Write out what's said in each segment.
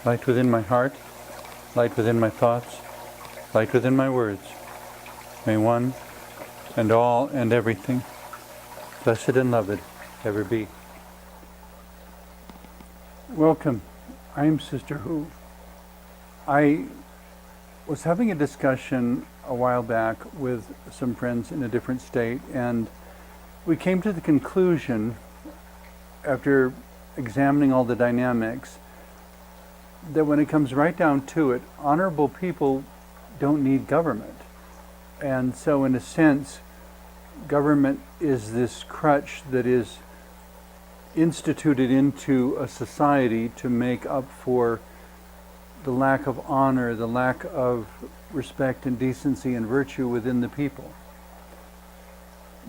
light within my heart, light within my thoughts, light within my words. May one and all and everything, blessed and loved, ever be. Welcome. I'm Sister Who. I was having a discussion a while back with some friends in a different state, and we came to the conclusion, after examining all the dynamics, that when it comes right down to it, honorable people don't need government. And so in a sense, government is this crutch that is instituted into a society to make up for the lack of honor, the lack of respect and decency and virtue within the people.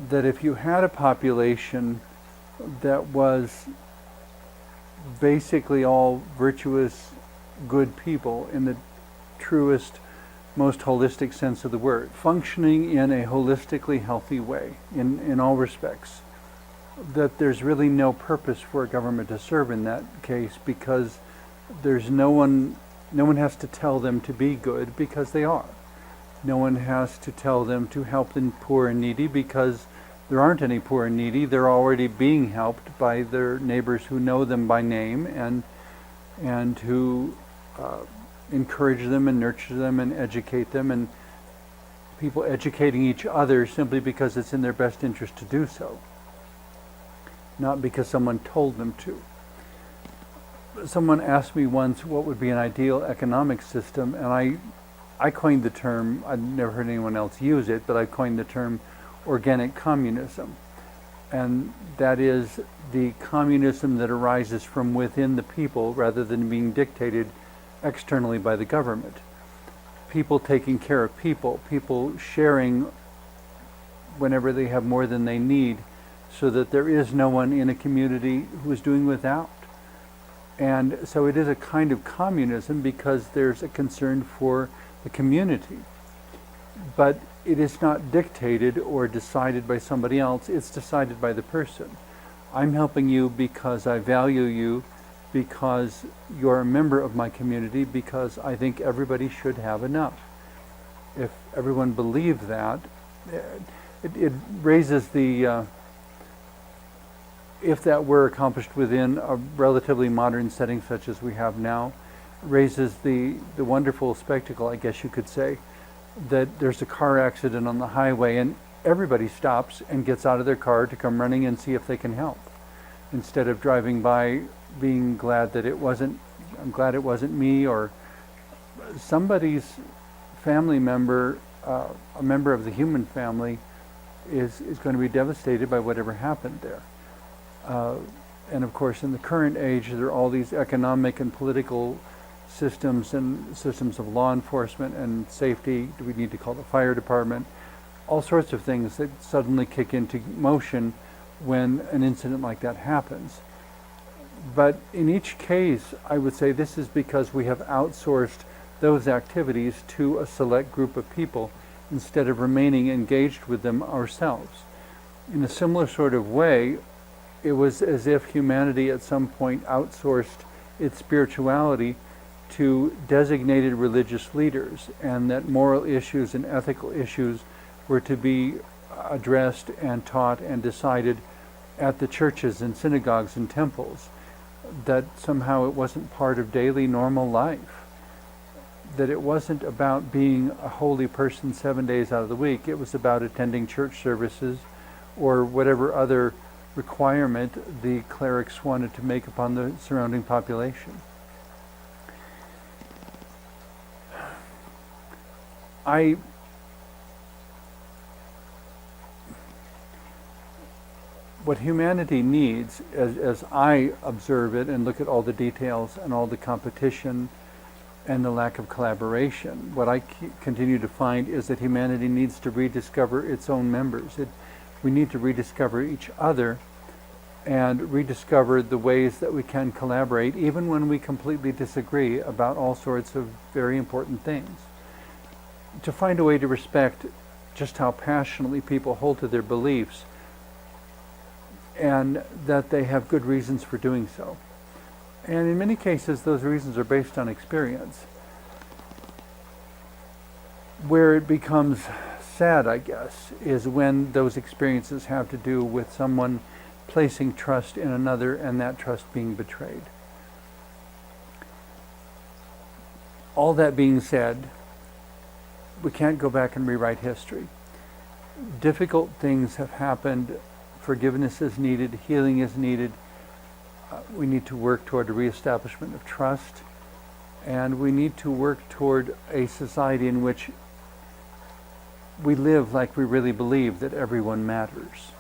That if you had a population that was basically all virtuous, good people in the truest, most holistic sense of the word, functioning in a holistically healthy way in all respects, that there's really no purpose for a government to serve in that case, because there's no one has to tell them to be good, because they are. No one has to tell them to help the poor and needy, because there aren't any poor and needy. They're already being helped by their neighbors who know them by name and who encourage them and nurture them and educate them, and people educating each other simply because it's in their best interest to do so, not because someone told them to. Someone asked me once what would be an ideal economic system, and I coined the term, I'd never heard anyone else use it, but I coined the term organic communism. And that is the communism that arises from within the people rather than being dictated externally by the government. People taking care of people, people sharing whenever they have more than they need, so that there is no one in a community who is doing without. And so it is a kind of communism because there's a concern for the community. But it is not dictated or decided by somebody else, it's decided by the person. I'm helping you because I value you, because you're a member of my community, because I think everybody should have enough. If everyone believed that, it raises the, if that were accomplished within a relatively modern setting such as we have now, raises the wonderful spectacle, I guess you could say, that there's a car accident on the highway and everybody stops and gets out of their car to come running and see if they can help, instead of driving by being glad that I'm glad it wasn't me or somebody's family member, a member of the human family is going to be devastated by whatever happened there. And of course, in the current age, there are all these economic and political systems and systems of law enforcement and safety. Do we need to call the fire department? All sorts of things that suddenly kick into motion when an incident like that happens. But in each case, I would say this is because we have outsourced those activities to a select group of people instead of remaining engaged with them ourselves. In a similar sort of way, it was as if humanity at some point outsourced its spirituality to designated religious leaders, and that moral issues and ethical issues were to be addressed and taught and decided at the churches and synagogues and temples, that somehow it wasn't part of daily normal life, that it wasn't about being a holy person 7 days out of the week. It was about attending church services or whatever other requirement the clerics wanted to make upon the surrounding population. What humanity needs, as I observe it and look at all the details and all the competition and the lack of collaboration, what I continue to find is that humanity needs to rediscover its own members. We need to rediscover each other and rediscover the ways that we can collaborate, even when we completely disagree about all sorts of very important things. To find a way to respect just how passionately people hold to their beliefs, and that they have good reasons for doing so. And in many cases, those reasons are based on experience. Where it becomes sad, I guess, is when those experiences have to do with someone placing trust in another and that trust being betrayed. All that being said, we can't go back and rewrite history. Difficult things have happened. Forgiveness is needed. Healing is needed. We need to work toward a reestablishment of trust. And we need to work toward a society in which we live like we really believe that everyone matters.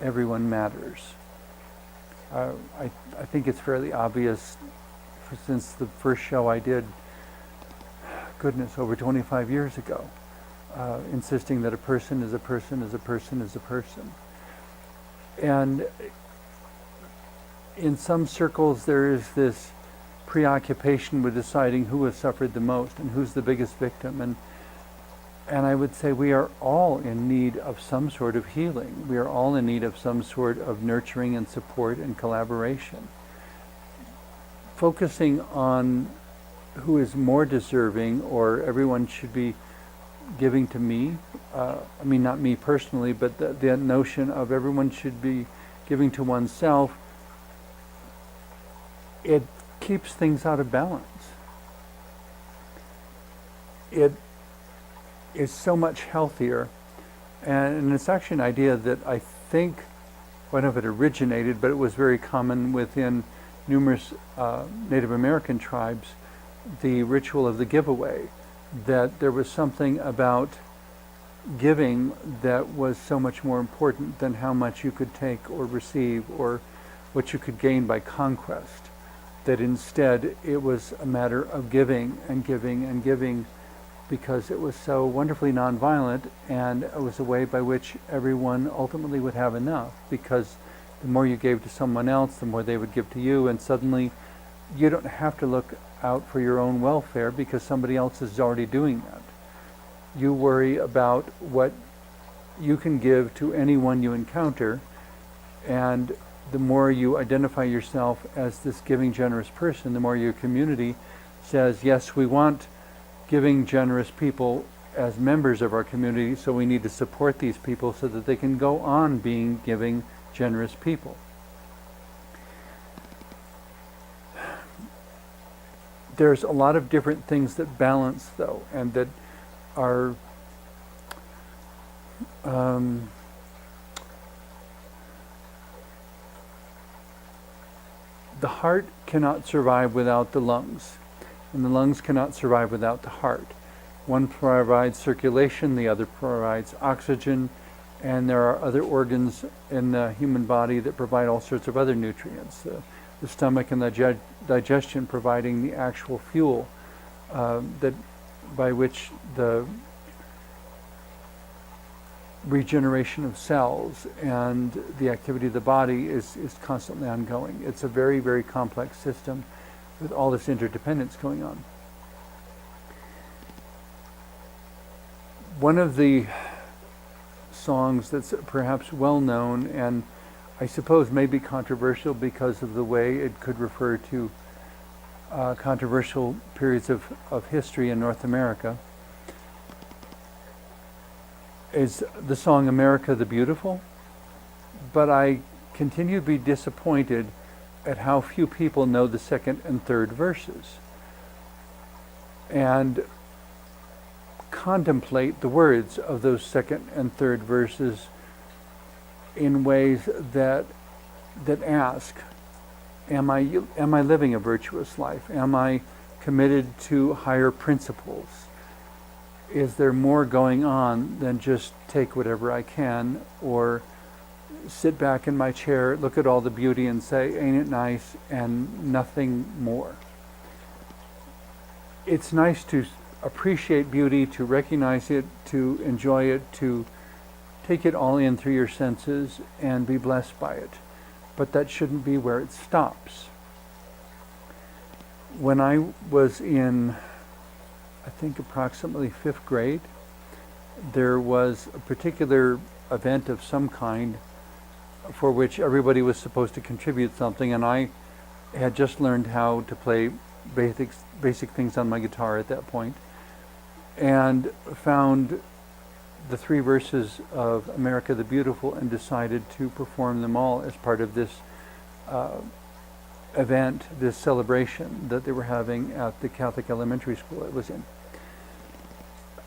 Everyone matters. I think it's fairly obvious since the first show I did, goodness, over 25 years ago, insisting that a person is a person is a person is a person. And in some circles there is this preoccupation with deciding who has suffered the most and who's the biggest victim. And I would say we are all in need of some sort of healing. We are all in need of some sort of nurturing and support and collaboration. Focusing on who is more deserving, or everyone should be giving to me, I mean not me personally, but the notion of everyone should be giving to oneself, it keeps things out of balance. It is so much healthier, and it's actually an idea that I think, I don't know if it originated, but it was very common within numerous Native American tribes, the ritual of the giveaway, that there was something about giving that was so much more important than how much you could take or receive or what you could gain by conquest, that instead it was a matter of giving and giving and giving, because it was so wonderfully nonviolent, and it was a way by which everyone ultimately would have enough, because the more you gave to someone else, the more they would give to you, and suddenly you don't have to look out for your own welfare because somebody else is already doing that. You worry about what you can give to anyone you encounter, and the more you identify yourself as this giving, generous person, the more your community says, yes, we want giving, generous people as members of our community, so we need to support these people so that they can go on being giving, generous people. There's a lot of different things that balance, though, and that are the heart cannot survive without the lungs, and the lungs cannot survive without the heart. One provides circulation, the other provides oxygen, and there are other organs in the human body that provide all sorts of other nutrients. The stomach and the digestion providing the actual fuel that by which the regeneration of cells and the activity of the body is constantly ongoing. It's a very, very complex system with all this interdependence going on. One of the songs that's perhaps well known, and I suppose may be controversial because of the way it could refer to controversial periods of history in North America, is the song America the Beautiful. But I continue to be disappointed at how few people know the second and third verses and contemplate the words of those second and third verses in ways that ask, am I living a virtuous life? Am I committed to higher principles? Is there more going on than just take whatever I can, or sit back in my chair, look at all the beauty and say, ain't it nice, and nothing more? It's nice to appreciate beauty, to recognize it, to enjoy it, to take it all in through your senses and be blessed by it. But that shouldn't be where it stops. When I was in, I think, approximately 5th grade, there was a particular event of some kind for which everybody was supposed to contribute something, and I had just learned how to play basic things on my guitar at that point, and found the 3 verses of America the Beautiful and decided to perform them all as part of this event, this celebration that they were having at the Catholic elementary school I was in.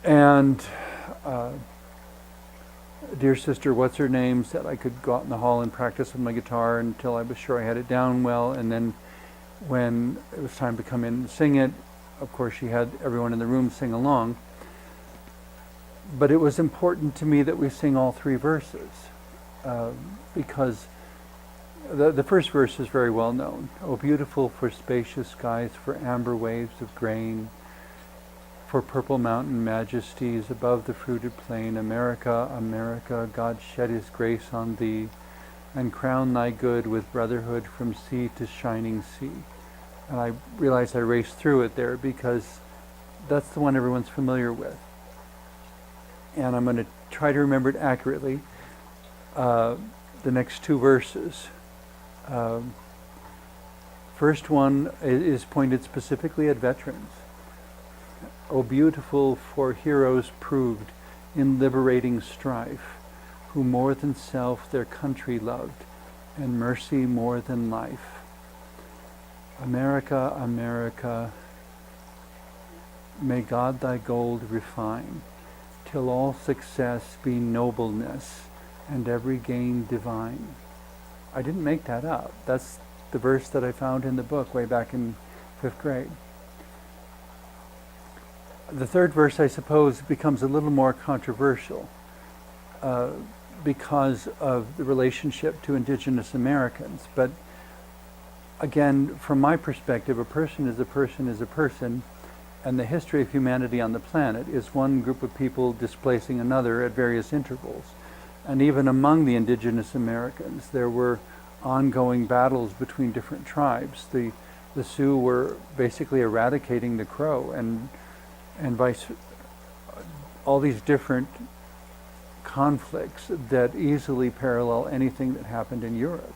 And dear sister, what's her name, said I could go out in the hall and practice with my guitar until I was sure I had it down well, and then when it was time to come in and sing it, of course she had everyone in the room sing along. But it was important to me that we sing all 3 verses, because the first verse is very well known. Oh, beautiful for spacious skies, for amber waves of grain, for purple mountain majesties above the fruited plain, America, America, God shed his grace on thee, and crown thy good with brotherhood from sea to shining sea. And I realized I raced through it there because that's the one everyone's familiar with. And I'm going to try to remember it accurately. The next 2 verses. First one is pointed specifically at veterans. O beautiful for heroes proved in liberating strife, who more than self their country loved, and mercy more than life. America, America, may God thy gold refine, till all success be nobleness, and every gain divine. I didn't make that up. That's the verse that I found in the book way back in 5th grade. The 3rd verse, I suppose, becomes a little more controversial because of the relationship to Indigenous Americans. But again, from my perspective, a person is a person is a person, and the history of humanity on the planet is one group of people displacing another at various intervals. And even among the Indigenous Americans, there were ongoing battles between different tribes. The Sioux were basically eradicating the Crow, and all these different conflicts that easily parallel anything that happened in Europe.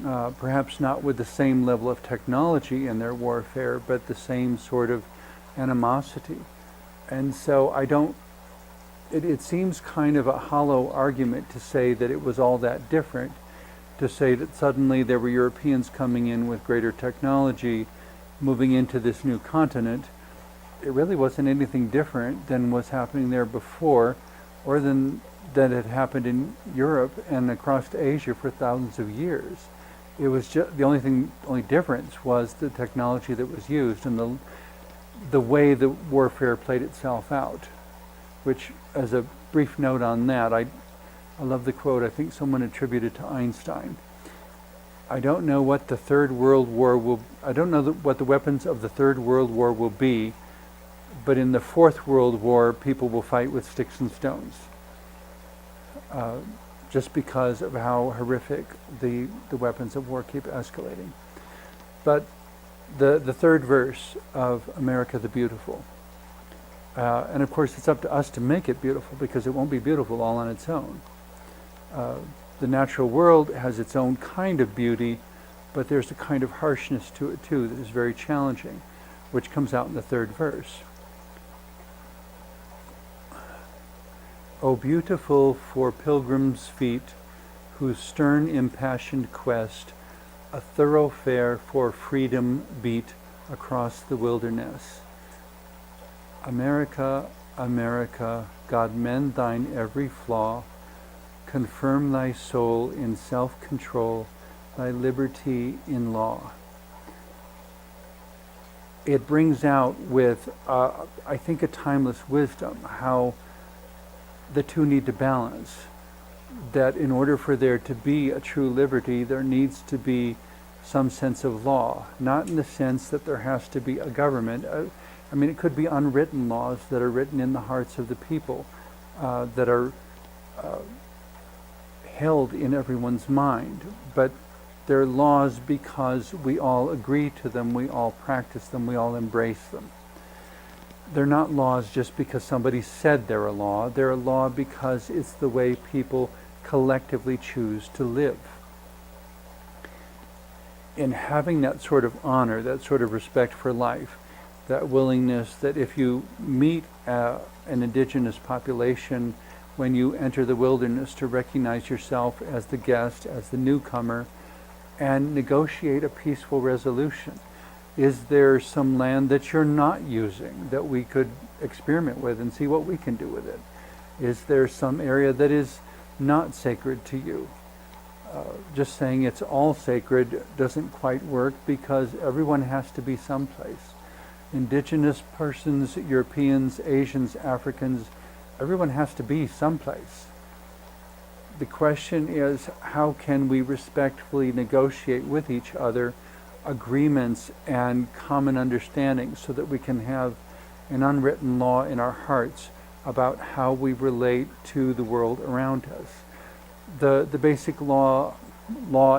Perhaps not with the same level of technology in their warfare, but the same sort of animosity. And so it seems kind of a hollow argument to say that it was all that different, to say that suddenly there were Europeans coming in with greater technology, moving into this new continent. It really wasn't anything different than was happening there before, or than that had happened in Europe and across Asia for thousands of years. It was just the only difference was the technology that was used and the way the warfare played itself out. Which, as a brief note on that, I love the quote. I think someone attributed to Einstein. I don't know what the Third World War will. I don't know what the weapons of the Third World War will be, but in the Fourth World War, people will fight with sticks and stones. Just because of how horrific the weapons of war keep escalating. But the 3rd verse of America the Beautiful. And of course it's up to us to make it beautiful, because it won't be beautiful all on its own. The natural world has its own kind of beauty, but there's a kind of harshness to it too that is very challenging, which comes out in the 3rd verse. O beautiful for pilgrims' feet, whose stern impassioned quest a thoroughfare for freedom beat across the wilderness. America, America, God mend thine every flaw, confirm thy soul in self-control, thy liberty in law. It brings out with, I think, a timeless wisdom, how the two need to balance. That in order for there to be a true liberty, there needs to be some sense of law, not in the sense that there has to be a government. I mean, it could be unwritten laws that are written in the hearts of the people, that are held in everyone's mind. But they're laws because we all agree to them, we all practice them, we all embrace them. They're not laws just because somebody said they're a law. They're a law because it's the way people collectively choose to live. in having that sort of honor, that sort of respect for life, that willingness that if you meet an indigenous population when you enter the wilderness, to recognize yourself as the guest, as the newcomer, and negotiate a peaceful resolution. Is there some land that you're not using that we could experiment with and see what we can do with it? Is there some area that is not sacred to you? Just saying it's all sacred doesn't quite work, because everyone has to be someplace. Indigenous persons, Europeans, Asians, Africans, everyone has to be someplace. The question is, how can we respectfully negotiate with each other agreements and common understanding so that we can have an unwritten law in our hearts about how we relate to the world around us. The basic law,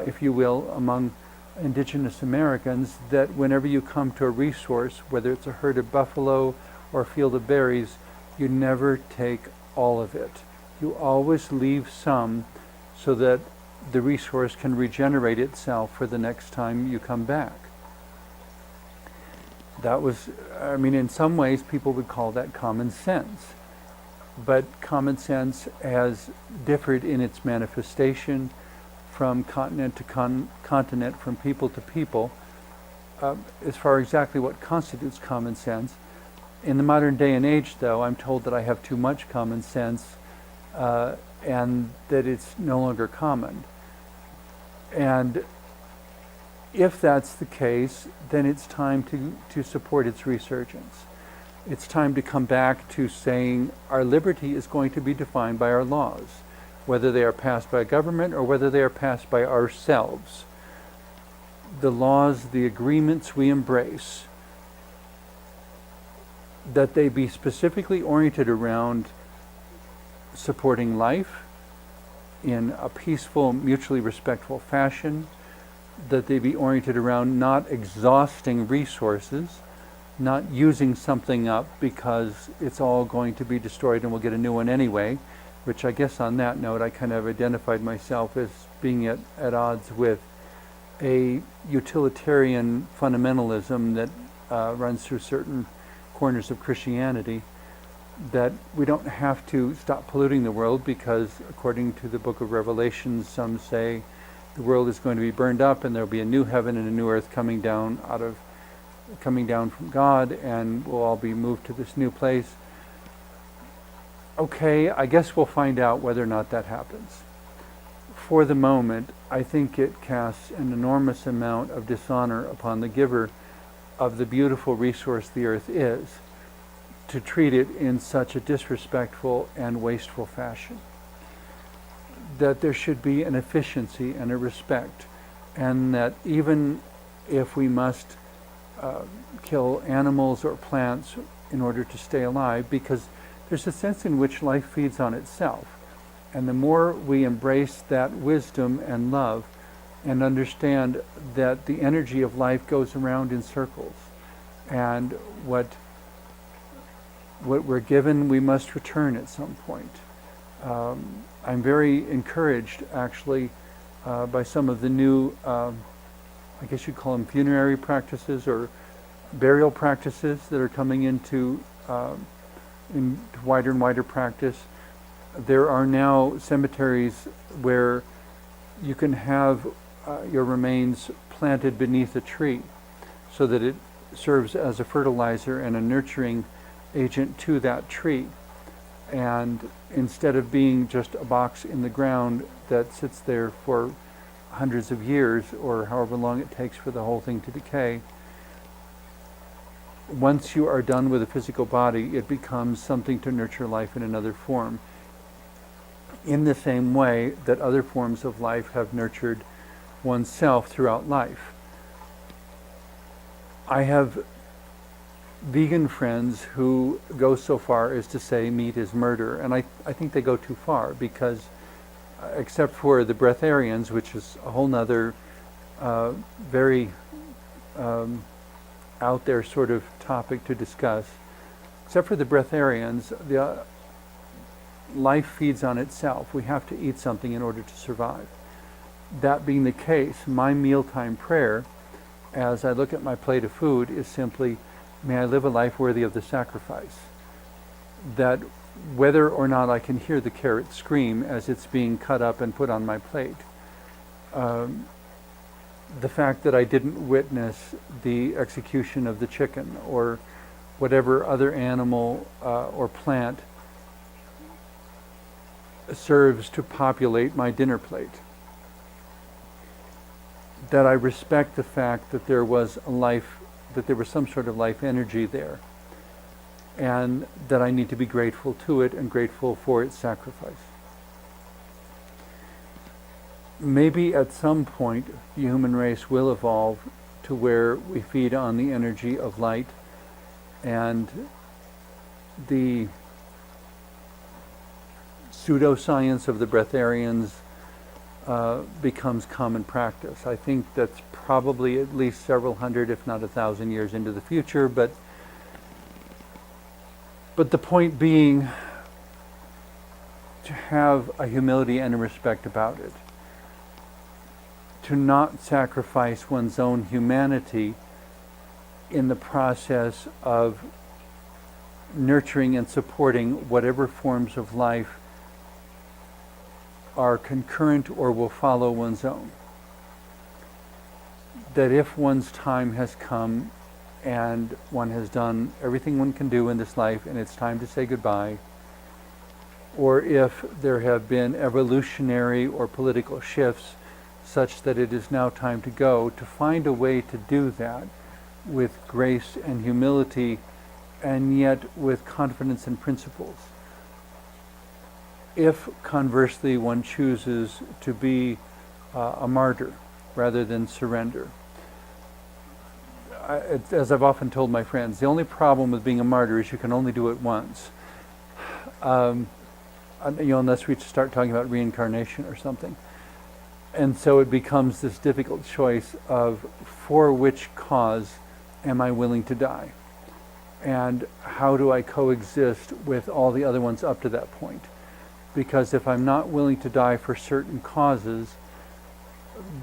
if you will, among indigenous Americans, that whenever you come to a resource, whether it's a herd of buffalo or a field of berries, you never take all of it. You always leave some so that the resource can regenerate itself for the next time you come back. That was, in some ways people would call that common sense. But common sense has differed in its manifestation from continent to continent, from people to people, as far as exactly what constitutes common sense. In the modern day and age, though, I'm told that I have too much common sense and that it's no longer common. And if that's the case, then it's time to support its resurgence. It's time to come back to saying our liberty is going to be defined by our laws, whether they are passed by a government or whether they are passed by ourselves. The laws, the agreements we embrace, that they be specifically oriented around supporting life in a peaceful, mutually respectful fashion, that they be oriented around not exhausting resources, not using something up because it's all going to be destroyed and we'll get a new one anyway, which I guess on that note I kind of identified myself as being at odds with a utilitarian fundamentalism that runs through certain corners of Christianity, that we don't have to stop polluting the world because, according to the book of Revelation, some say the world is going to be burned up and there'll be a new heaven and a new earth coming down from God, and we'll all be moved to this new place. Okay, I guess we'll find out whether or not that happens. For the moment, I think it casts an enormous amount of dishonor upon the giver of the beautiful resource the earth is, to treat it in such a disrespectful and wasteful fashion. That there should be an efficiency and a respect, and that even if we must kill animals or plants in order to stay alive, because there's a sense in which life feeds on itself. And the more we embrace that wisdom and love and understand that the energy of life goes around in circles, and what we're given we must return at some point. I'm very encouraged actually by some of the new I guess you'd call them funerary practices or burial practices that are coming into wider and wider practice. There are now cemeteries where you can have your remains planted beneath a tree so that it serves as a fertilizer and a nurturing agent to that tree. And instead of being just a box in the ground that sits there for hundreds of years or however long it takes for the whole thing to decay, once you are done with a physical body, it becomes something to nurture life in another form, in the same way that other forms of life have nurtured oneself throughout life. I have vegan friends who go so far as to say meat is murder, and I think they go too far, because except for the breatharians, which is a whole nother very out there sort of topic to discuss, except for the breatharians, the life feeds on itself. We have to eat something in order to survive. That being the case, my mealtime prayer, as I look at my plate of food, is simply, may I live a life worthy of the sacrifice. That whether or not I can hear the carrot scream as it's being cut up and put on my plate, the fact that I didn't witness the execution of the chicken or whatever other animal or plant serves to populate my dinner plate. That I respect the fact that there was a life, that there was some sort of life energy there, and that I need to be grateful to it and grateful for its sacrifice. Maybe at some point the human race will evolve to where we feed on the energy of light, and the pseudoscience of the breatharians becomes common practice. I think that's probably at least several hundred, if not 1,000 years into the future, but the point being to have a humility and a respect about it. To not sacrifice one's own humanity in the process of nurturing and supporting whatever forms of life are concurrent or will follow one's own. That if one's time has come and one has done everything one can do in this life and it's time to say goodbye, or if there have been evolutionary or political shifts such that it is now time to go, to find a way to do that with grace and humility, and yet with confidence and principles. If conversely one chooses to be a martyr rather than surrender. As I've often told my friends, the only problem with being a martyr is you can only do it once. Unless we start talking about reincarnation or something. And so it becomes this difficult choice of for which cause am I willing to die? And how do I coexist with all the other ones up to that point? Because if I'm not willing to die for certain causes,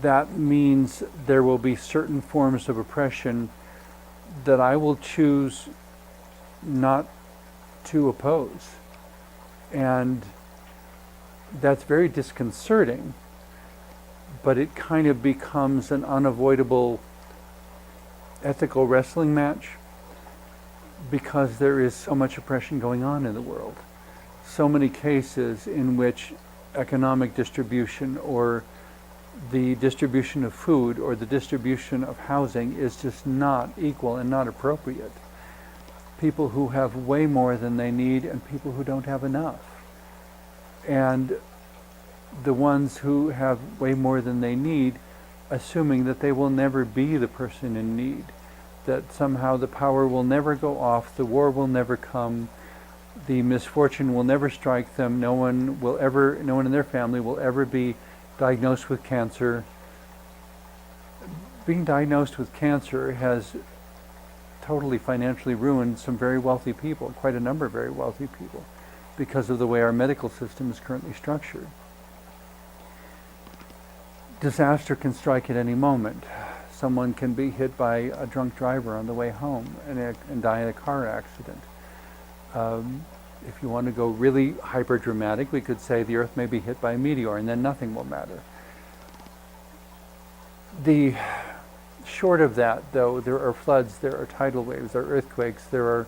that means there will be certain forms of oppression that I will choose not to oppose. And that's very disconcerting, but it kind of becomes an unavoidable ethical wrestling match because there is so much oppression going on in the world. So many cases in which economic distribution or the distribution of food or the distribution of housing is just not equal and not appropriate. People who have way more than they need and people who don't have enough. And the ones who have way more than they need, assuming that they will never be the person in need, that somehow the power will never go off, the war will never come, the misfortune will never strike them, no one in their family will ever be diagnosed with cancer. Being diagnosed with cancer has totally financially ruined some very wealthy people, quite a number of very wealthy people, because of the way our medical system is currently structured. Disaster can strike at any moment. Someone can be hit by a drunk driver on the way home and die in a car accident. If you want to go really hyper dramatic, we could say the Earth may be hit by a meteor and then nothing will matter. Short of that, though, there are floods, there are tidal waves, there are earthquakes, there are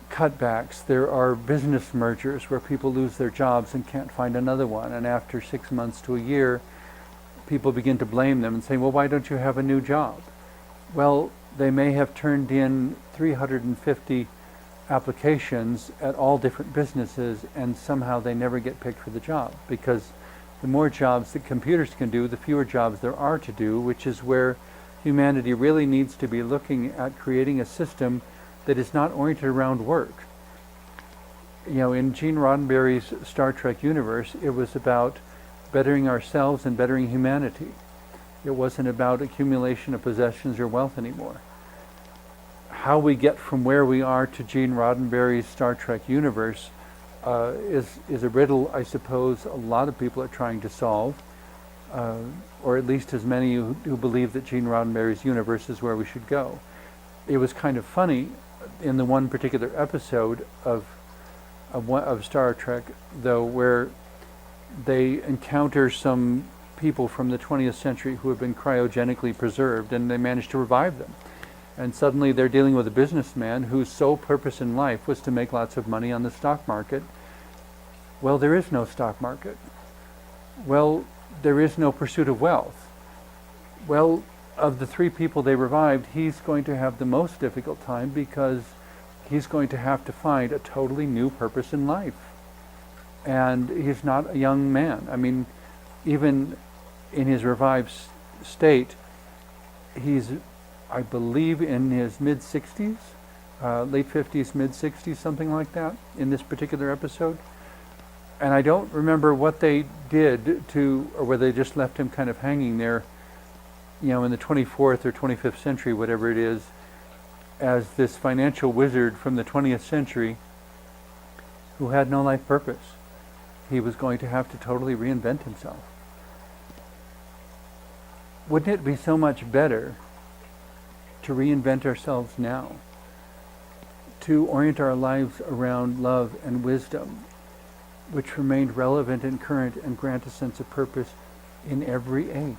cutbacks, there are business mergers where people lose their jobs and can't find another one, and after 6 months to a year, people begin to blame them and say, well, why don't you have a new job? Well, they may have turned in 350 applications at all different businesses and somehow they never get picked for the job, because the more jobs that computers can do, the fewer jobs there are to do, which is where humanity really needs to be looking at creating a system that is not oriented around work. In Gene Roddenberry's Star Trek universe, it was about bettering ourselves and bettering humanity. It wasn't about accumulation of possessions or wealth anymore. How we get from where we are to Gene Roddenberry's Star Trek universe is a riddle, I suppose, a lot of people are trying to solve. or at least as many who believe that Gene Roddenberry's universe is where we should go. It was kind of funny in the one particular episode of Star Trek, though, where they encounter some people from the 20th century who have been cryogenically preserved, and they manage to revive them. And suddenly they're dealing with a businessman whose sole purpose in life was to make lots of money on the stock market. Well, there is no stock market. Well, there is no pursuit of wealth. Well, of the three people they revived, he's going to have the most difficult time because he's going to have to find a totally new purpose in life. And he's not a young man. I mean, even in his revived state, he's, I believe, in his mid-60s, late 50s, mid-60s, something like that, in this particular episode. And I don't remember what they did to, or whether they just left him kind of hanging there, you know, in the 24th or 25th century, whatever it is, as this financial wizard from the 20th century who had no life purpose. He was going to have to totally reinvent himself. Wouldn't it be so much better to reinvent ourselves now, to orient our lives around love and wisdom, which remained relevant and current and grant a sense of purpose in every age?